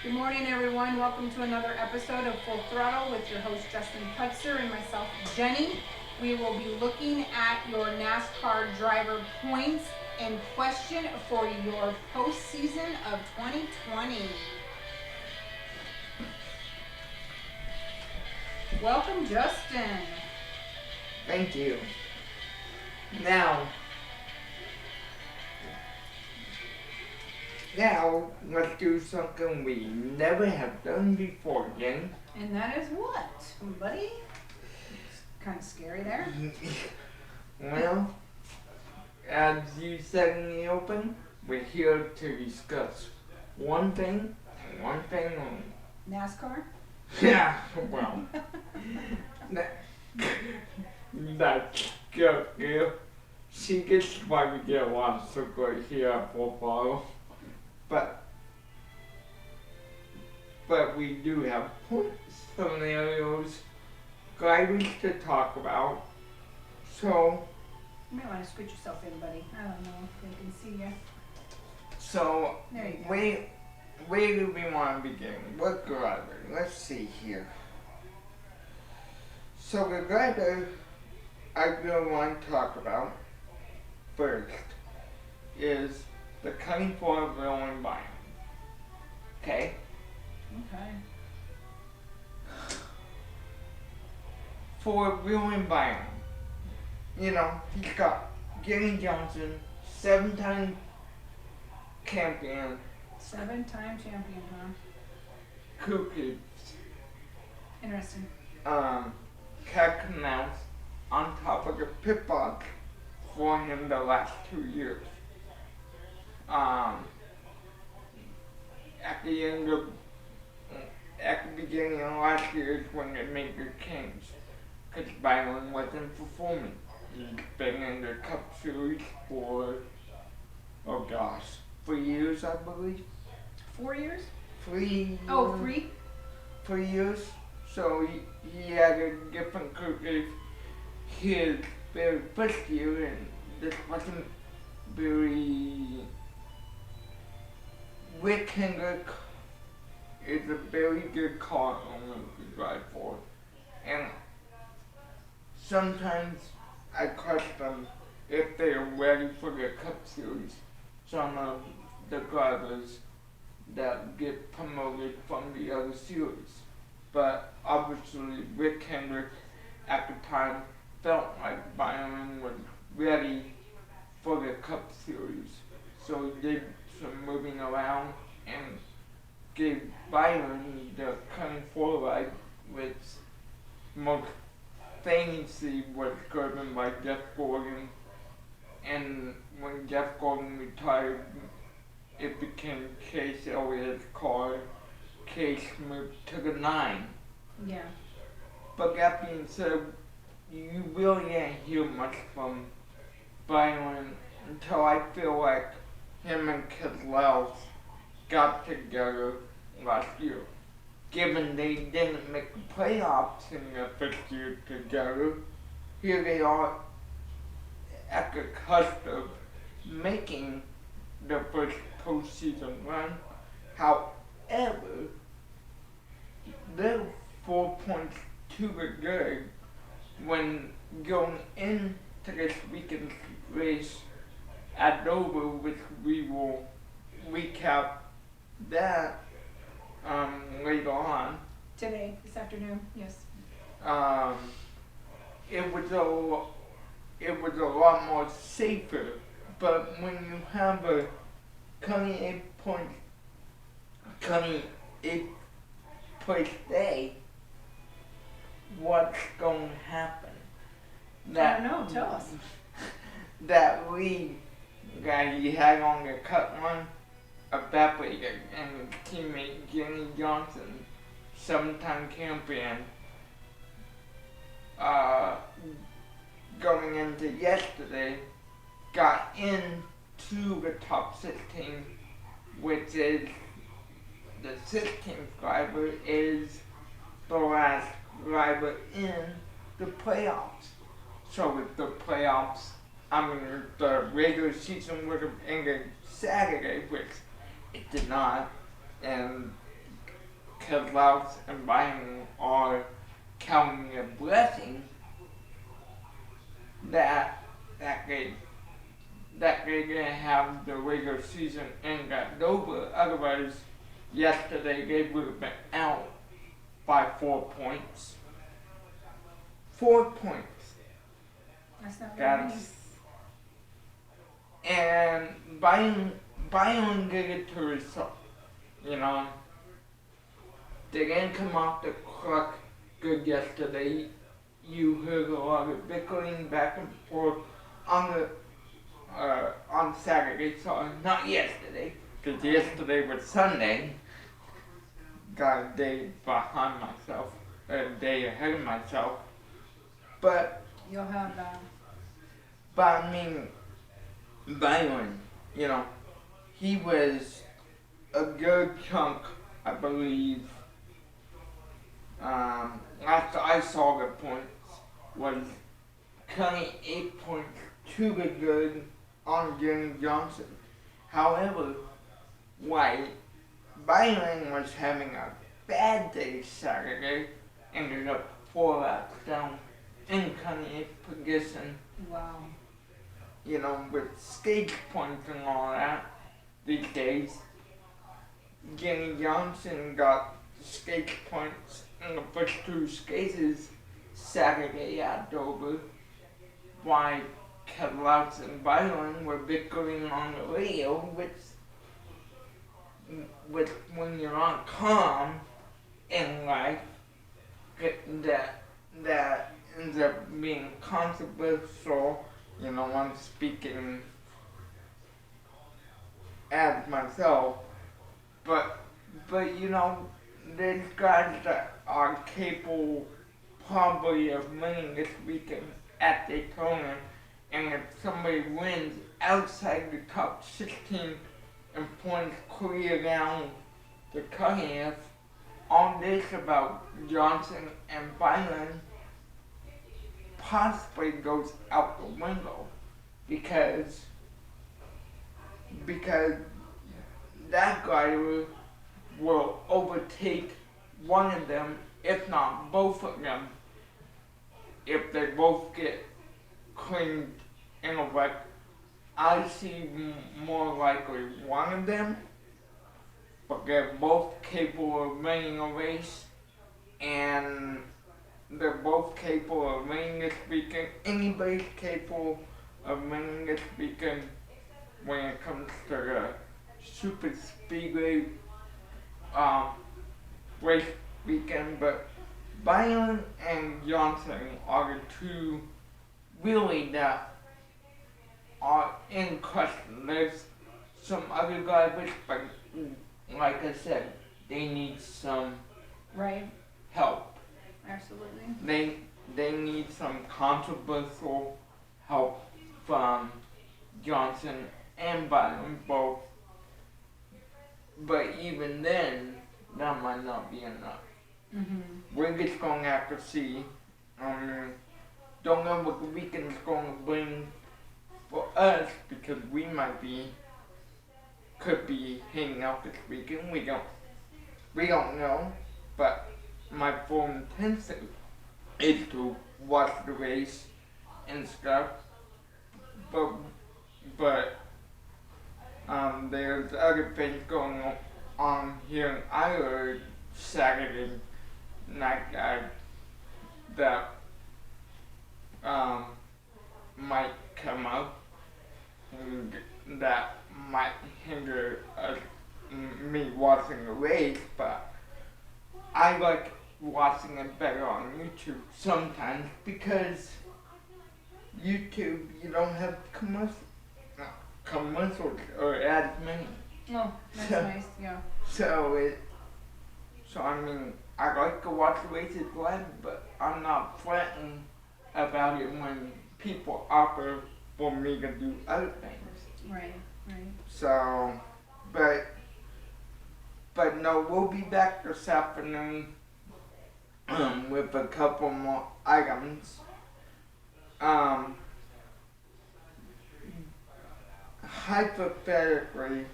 Good morning, everyone. Welcome to another episode of Full Throttle with your host, Justin Putzer, and myself, Jenny. We will be looking at your NASCAR driver points and question for your postseason of 2020. Welcome, Justin. Thank you. Now, let's do something we never have done before again. And that is what, buddy? Kind of scary there. Well, as you said in the open, we're here to discuss one thing and one thing only. NASCAR? Yeah, well, that's good, girl. See, this is why we get a lot of support here at Full Throttle. But we do have point scenarios, drivers to talk about. So, You might want to scoot yourself in, buddy. I don't know if they can see you. so There you go. where do we want to begin? What driver? Let's see here. So the driver I really want to talk about first is the coming for Rowan Byron. Okay? Okay. For Rowan Byron, you know, he's got Jenny Johnson, 7-time champion, 7-time champion, huh? Cookie, Interesting. Cat Canals on top of the pit box for him the last 2 years. At the end of, at the beginning of last year is when they made the change, because Byron wasn't performing. He's been in the Cup Series for, 3 years, I believe. 4 years? 3 Oh, 3? 3 years. So he had a different career his very first year, and this wasn't very. Rick Hendrick is a very good car owner to drive for, and sometimes I question if they are ready for the Cup Series. Some of the drivers that get promoted from the other series. But obviously Rick Hendrick at the time felt like Byron was ready for the Cup Series. So he did some moving around and gave Byron the coming forward, which most famously was driven by Jeff Gordon. And when Jeff Gordon retired, it became Chase Elliott's car. Case moved to the 9. Yeah. But that being said, you really didn't hear much from Byron until I feel like him and Keselowski got together last year. Given they didn't make the playoffs in their first year together, here they are at the cusp of making the first postseason run. However, they're 4 points to the good when going into this weekend's race at Dover, which we will recap that later on. Today, this afternoon, yes. It was a lot more safer, but when you have a 28th place day, what's going to happen? I don't know, tell us. That lead that he had on the cut run evaporated, and his teammate Jenny Johnson, 7-time champion, going into yesterday, got into the top 16, which is the 16th driver is the last driver in the playoffs. So with the playoffs, the regular season would have ended Saturday, which it did not, and Keselowski and Biden are counting a blessing that that they that they didn't have the regular season and got over. Otherwise, yesterday they would have been out by 4 points. 4 points. That's not very many. That's and Bayern did it to result. You know, they didn't come off the clock good yesterday. You heard a lot of bickering back and forth on the on Saturday, so not yesterday, because yesterday was Sunday. Got a day behind myself, a day ahead of myself. But You'll have I mean, Byron, you know, he was a good chunk, I believe. After I saw the points, was cutting 8 points to the good on Jimmy Johnson. However, while Byron was having a bad day Saturday, ended up 4 laps down in cutting 8th position. wow. You know, with stage points and all that these days. Jimmy Johnson got the stage points in the first 2 skates Saturday at Dover, while Keselowski and Byron were bickering on the radio, which when you're on calm in life, that ends up being controversial. You know, I'm speaking as myself, but you know, there's guys that are capable probably of winning this weekend at Daytona, and if somebody wins outside the top 16 in points clear down the cutoff, all this about Johnson and Byron possibly goes out the window because that guy will overtake one of them, if not both of them, if they both get cleaned in a wreck. I see more likely one of them, but they're both capable of winning a race, and they're both capable of winning this weekend. Anybody's capable of winning this weekend when it comes to the super speedway race weekend, but Byron and Johnson are the two really that are in question. There's some other drivers, but like I said, they need some Right. help. Absolutely. They need some controversial help from Johnson and Byron both. But even then, that might not be enough. Mm-hmm. We're just going to have to see. Don't know what the weekend's going to bring for us, because we could be hanging out this weekend. We don't know. But my full intention is to watch the race and stuff. But there's other things going on here in Iowa Saturday night that might come up, and that might hinder me watching the race, but I like watching it better on YouTube sometimes, because YouTube, you don't have commercials or as many. Oh, that's So- nice. Yeah. So I mean, I like to watch races live, but I'm not fretting about it when people offer for me to do other things. Right. Right. So, but no, we'll be back this afternoon with a couple more items. Hypothetically,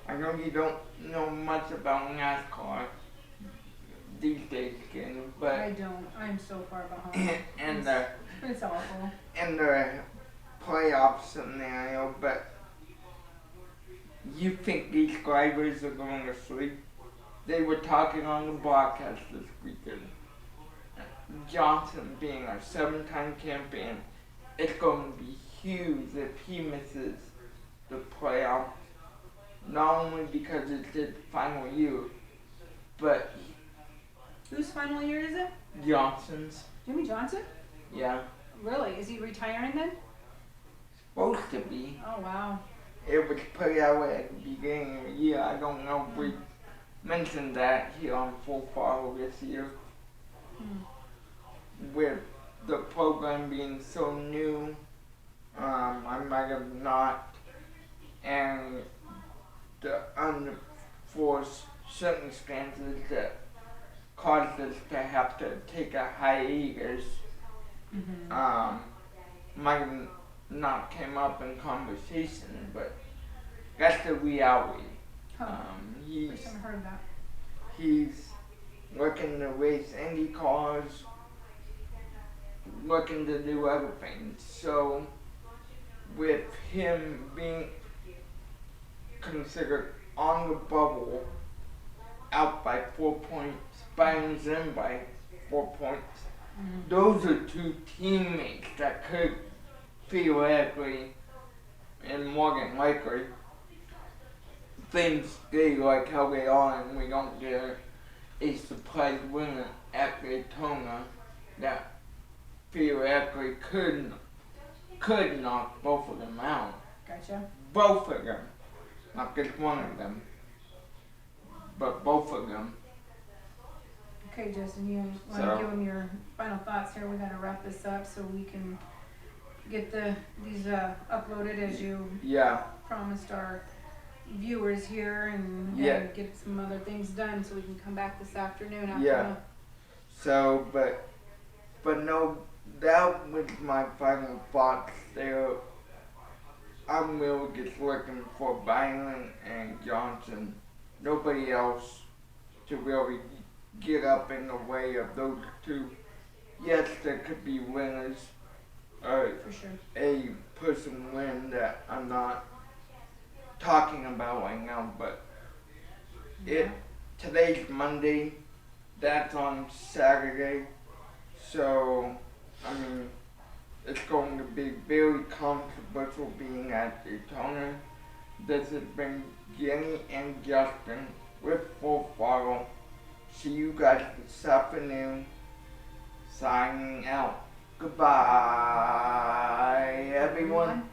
I know you don't know much about NASCAR these days, Kenny, I but don't. I'm so far behind. in It's awful. the playoff scenario, but you think these drivers are going to sleep? They were talking on the broadcast this weekend. Johnson being our 7-time champion, it's going to be huge if he misses the playoff. Not only because it's his final year, but Whose final year is it? Johnson's. Jimmy Johnson? Yeah, Really? Is he retiring then? supposed to be. Oh wow. It was put out at the beginning of the year. I don't know if we mentioned that here on Full Throttle this year. With the program being so new, I might have not, and the unforced circumstances that caused us to have to take a hiatus, might have not came up in conversation, but that's the reality. Huh. He's First time I heard of that. he's looking to race Indy cars, looking to do other things. So, with him being considered on the bubble, out by 4 points, Byron's in by 4 points, those are two teammates that could theoretically and more than likely things stay like how they are and we don't get a surprise winner at Daytona that theoretically could knock both of them out. Gotcha. Both of them. Not just one of them. But both of them. Okay, Justin, you want to give them your final thoughts here? We got to wrap this up so we can get these uploaded as you promised our viewers here, and get some other things done so we can come back this afternoon after. So, but no, that was my final thoughts there. I'm really just looking for Byron and Johnson. Nobody else to really get up in the way of those two. Yes, there could be winners. For sure. A person win that I'm not talking about right now, but today's Monday, that's on Saturday, so I mean it's going to be very controversial being at Daytona. This has been Jenny and Justin with Full Throttle. See you guys this afternoon. Signing out. Goodbye, everyone.